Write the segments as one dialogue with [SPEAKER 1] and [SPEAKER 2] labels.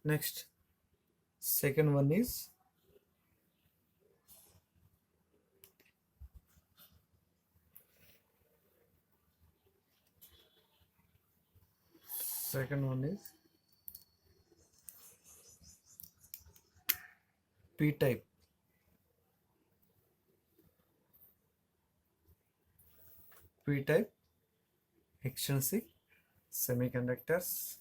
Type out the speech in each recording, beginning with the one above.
[SPEAKER 1] Next, second one is p-type. P-type extrinsic semiconductors.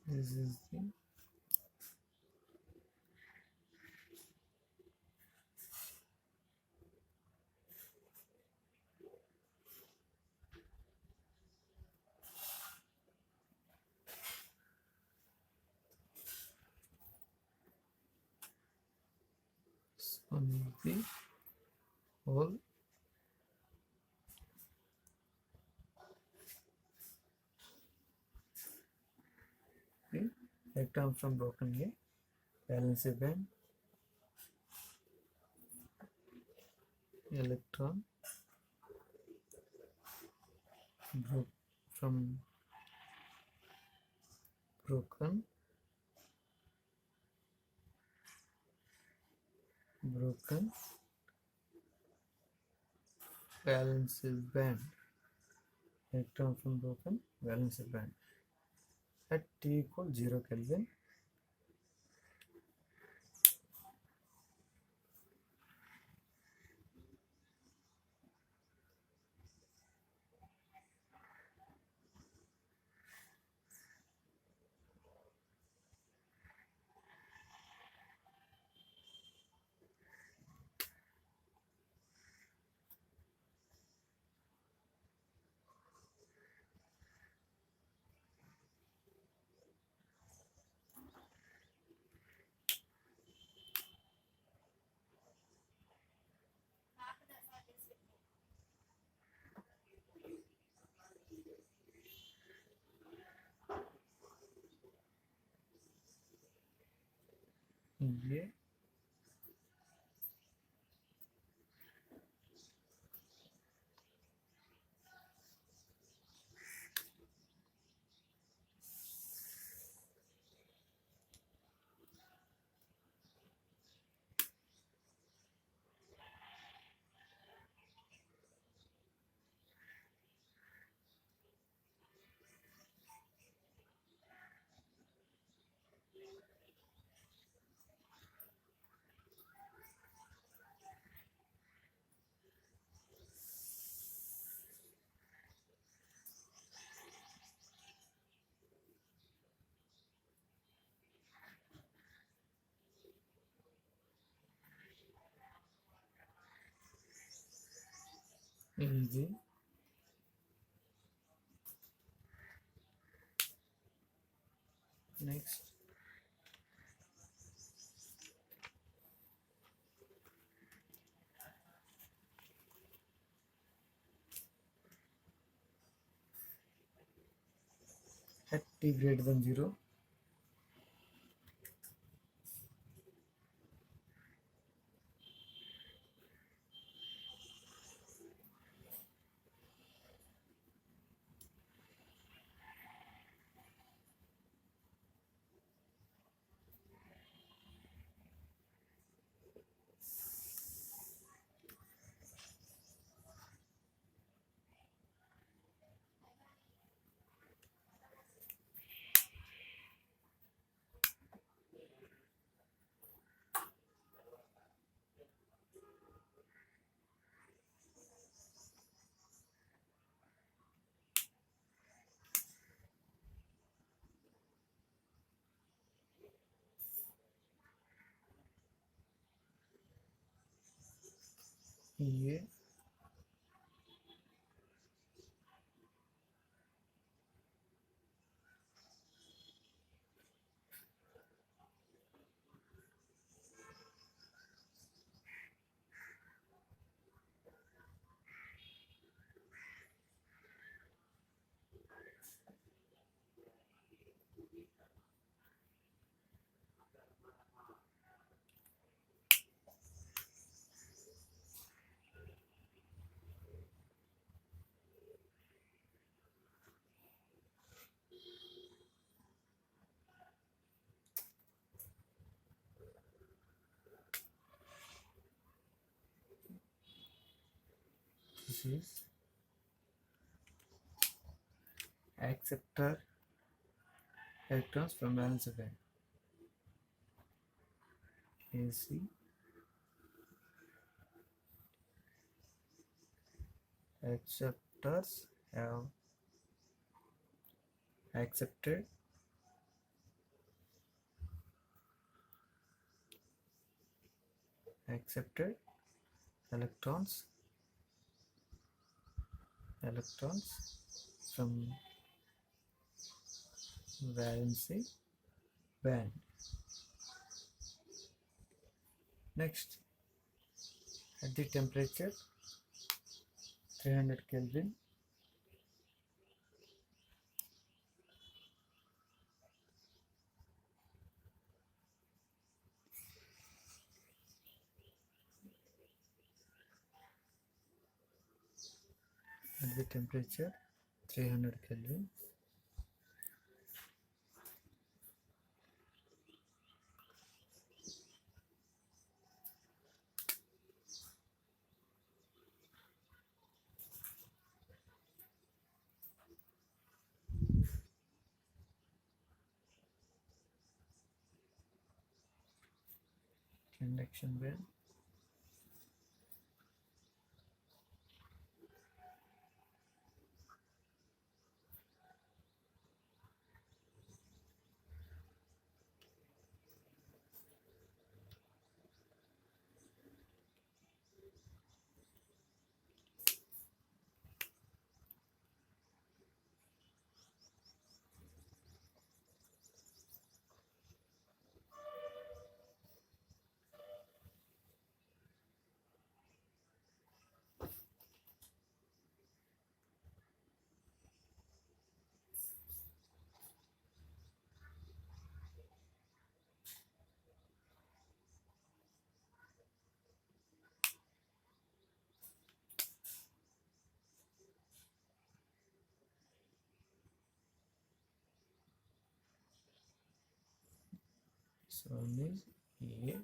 [SPEAKER 1] This is the one is the whole the electron from broken A, valence band, electron from broken valence band, electron from broken valence band at T equal 0 Kelvin. A is the next at T greater than 0, EA this is acceptor electrons from valence band. AC acceptors have accepted electrons from valency band. Next, at the temperature 300 Kelvin, at the temperature 300 Kelvin, conduction band, so this EA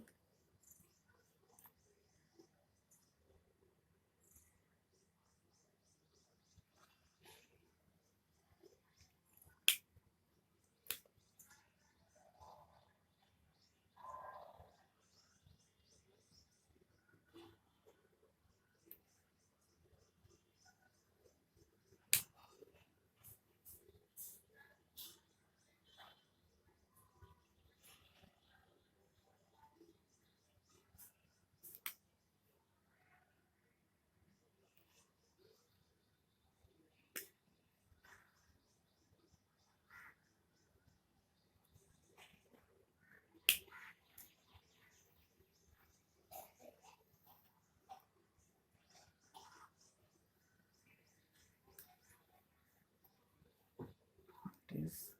[SPEAKER 1] is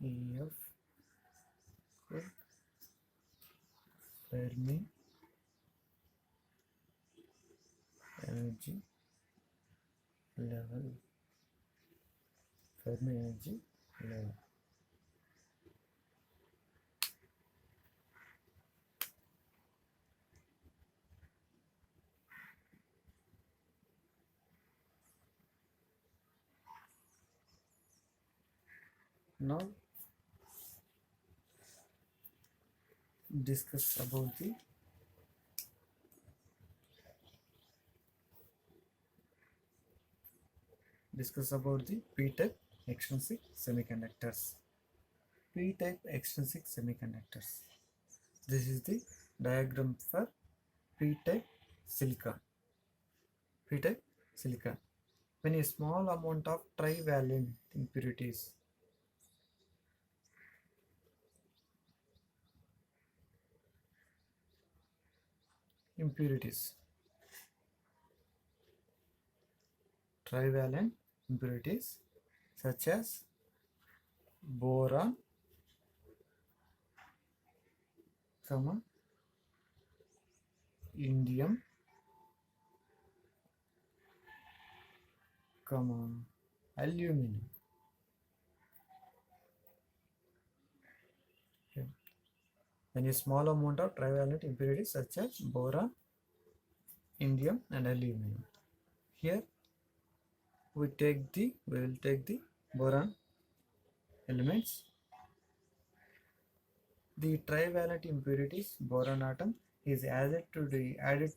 [SPEAKER 1] EF for Fermi energy level. Fermi energy level. Now discuss about the p-type extrinsic semiconductors. P-type extrinsic semiconductors. This is the diagram for p-type silicon. P-type silicon. When a small amount of trivalent impurities trivalent impurities such as boron, indium, aluminum. Okay. When a small amount of trivalent impurities such as boron, indium and aluminum. Here we will take the boron elements. The trivalent impurities boron atom is added to the add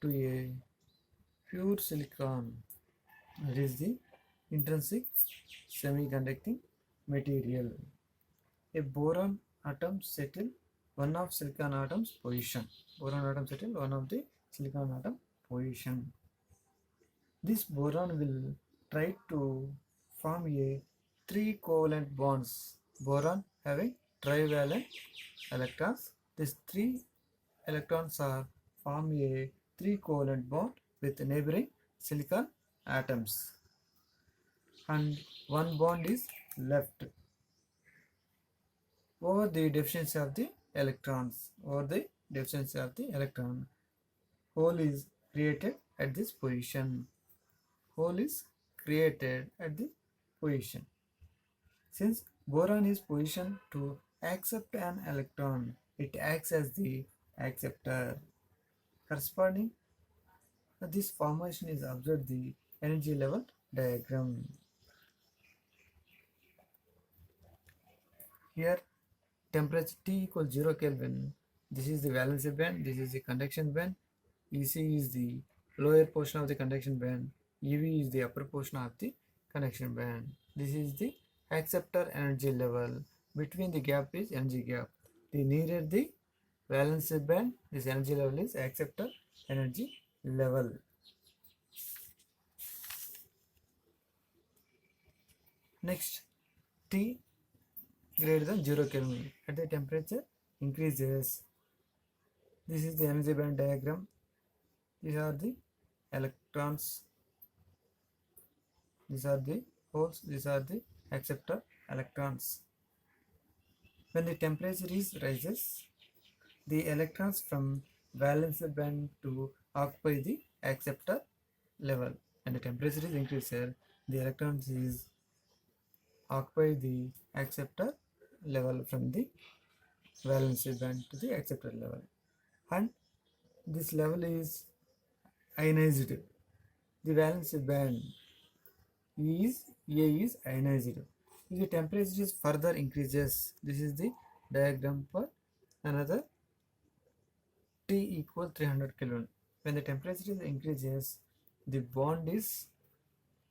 [SPEAKER 1] to a pure silicon, that is the intrinsic semiconducting material. A boron atom settle one of silicon atom's position. Boron atom settle one of the silicon atom position. This boron will try to form a 3 covalent bonds. Boron having trivalent electrons. These 3 electrons are form a 3 covalent bond with neighboring silicon atoms, and one bond is left over the deficiency of the electrons. Hole is created at this position. Since boron is positioned to accept an electron, it acts as the acceptor. Corresponding to this formation is observed the energy level diagram. Here temperature T equals 0 Kelvin. This is the valency band, this is the conduction band. EC is the lower portion of the conduction band. EV is the upper portion of the conduction band. This is the acceptor energy level. Between the gap is energy gap. The nearer the valency band, this energy level is acceptor energy level. Next, T greater than 0 Kelvin. At the temperature increases. This is the energy band diagram. These are the electrons. These are the holes. These are the acceptor electrons. When the temperature rises, the electrons from valence band to occupy the acceptor level, and the temperature is increased here. The electrons is occupy the acceptor level from the valence band to the acceptor level, and this level is ionized. The valence band is ionized. If the temperature is further increases, this is the diagram for another T equals 300 Kelvin. When the temperature increases, the bond is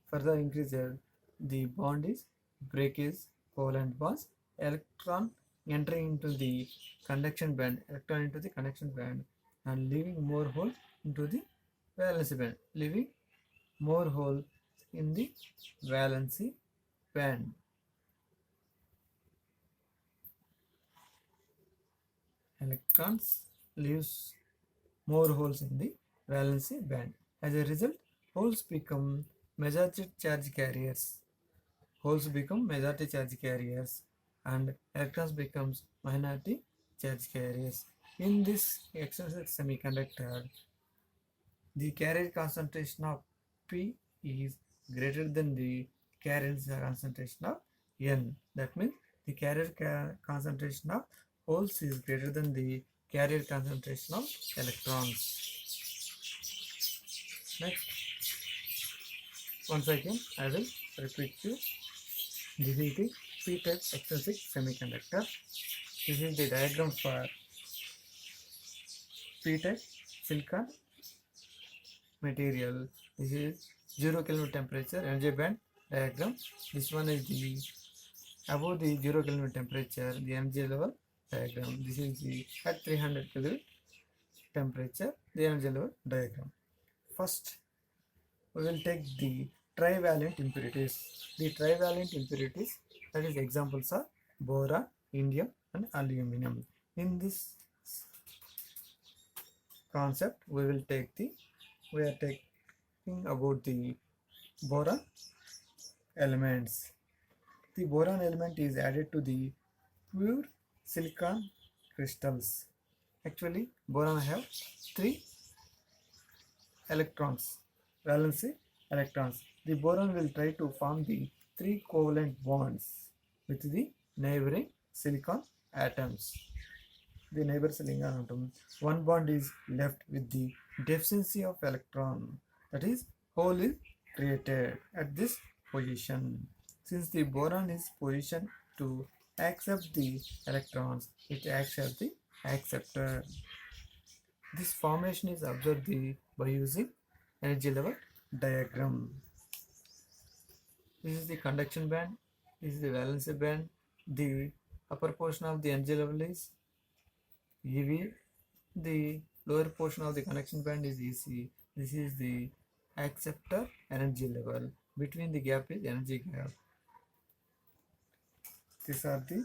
[SPEAKER 1] further increases. The bond is breakage, covalent bonds. Electron entering into the conduction band, and leaving more hole into the valence band. Leaving more hole in the valency band. Electrons leaves more holes in the valency band. As a result, holes become majority charge carriers. And electrons becomes minority charge carriers. In this extrinsic semiconductor, the carrier concentration of P is greater than the carrier concentration of N. That means the carrier concentration of holes is greater than the carrier concentration of electrons. Next, once again I will repeat you. This is the P-type extrinsic semiconductor. This is the diagram for P-type silicon material. This is 0 Kelvin temperature energy band diagram. This one is the above the 0 Kelvin temperature, the energy level diagram. This is the at 300 Kelvin temperature, the energy level diagram. First, we will take the trivalent impurities. The trivalent impurities, that is examples are boron, indium and aluminum. In this concept, we are taking about the boron elements. The boron element is added to the pure silicon crystals. Actually, boron have 3 electrons, valency electrons. The boron will try to form the 3 covalent bonds with the neighboring silicon atoms. The neighbor silicon atom, one bond is left with the deficiency of electron, that is, hole is created at this position. Since the boron is positioned to accept the electrons, it acts as the acceptor. This formation is observed by using energy level diagram. This is the conduction band, this is the valency band. The upper portion of the energy level is EV, the lower portion of the conduction band is EC. This is the acceptor energy level. Between the gap is energy gap. These are the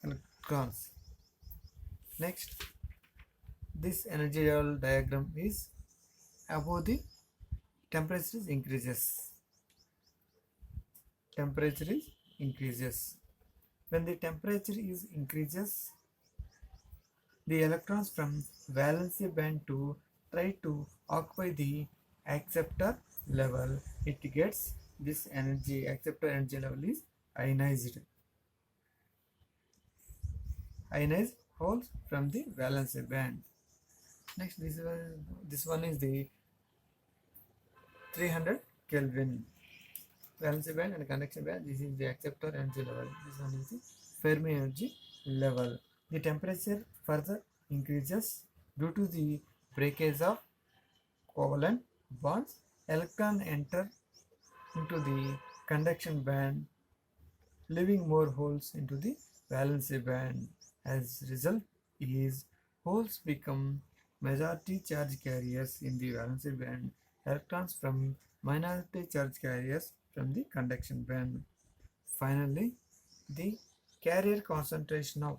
[SPEAKER 1] electrons. Next, this energy level diagram is above the temperature increases. Temperature is increases. When the temperature is increases, the electrons from valency band to try to occupy the acceptor level. It gets this energy, acceptor energy level is ionized. Ionized holes from the valency band. Next, this one is the 300 Kelvin valency band and conduction band. This is the acceptor energy level. This one is the Fermi energy level. The temperature further increases due to the breakage of covalent bonds. Electron enter into the conduction band, leaving more holes into the valency band. As result is holes become majority charge carriers in the valency band, electrons from minority charge carriers from the conduction band. Finally, the carrier concentration of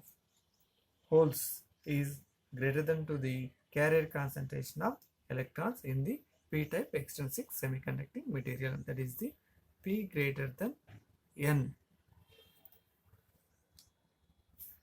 [SPEAKER 1] holes is greater than to the carrier concentration of electrons in the p-type extrinsic semiconducting material, that is the P greater than N